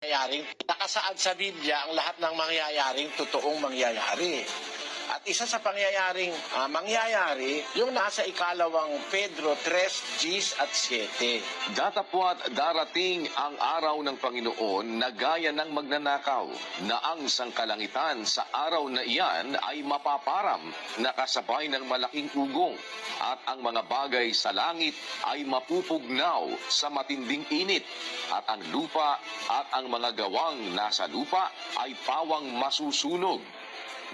mangyayaring nakasaad sa Biblia ang lahat ng mangyayaring totoong mangyayari. At isa sa pangyayaring mangyayari, yung nasa ikalawang Pedro 3, Gs at 7. Datapwat darating ang araw ng Panginoon na gaya ng magnanakaw, na ang sangkalangitan sa araw na iyan ay mapaparam na kasabay ng malaking ugong, at ang mga bagay sa langit ay mapupugnaw sa matinding init, at ang lupa at ang mga gawang nasa lupa ay pawang masusunog.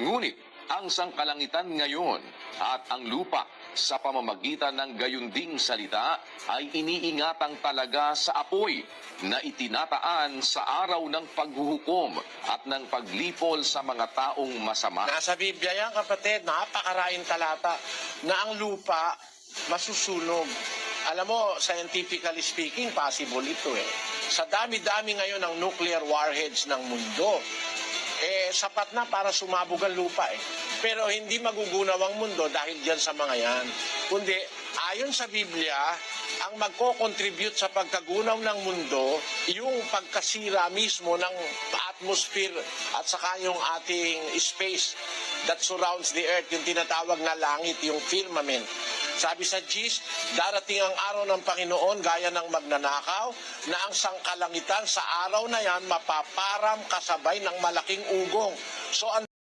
Ngunit ang sangkalangitan ngayon at ang lupa sa pamamagitan ng gayunding salita ay iniingatang talaga sa apoy na itinataan sa araw ng paghuhukom at ng paglipol sa mga taong masama. Nasa Biblia yan, kapatid, napakaraing talata na ang lupa masusunog. Alam mo, scientifically speaking, possible ito eh. Sa dami-dami ngayon ng nuclear warheads ng mundo, sapat na para sumabog ang lupa eh. Pero hindi magugunaw ang mundo dahil dyan sa mga yan. Kundi, ayon sa Biblia, ang magko-contribute sa pagkagunaw ng mundo, yung pagkasira mismo ng atmosphere at saka yung ating space that surrounds the earth, yung tinatawag na langit, yung firmament. Sabi sa Gs, darating ang araw ng Panginoon gaya ng magnanakaw, na ang sangkalangitan sa araw na yan mapaparam kasabay ng malaking ugong. So, ang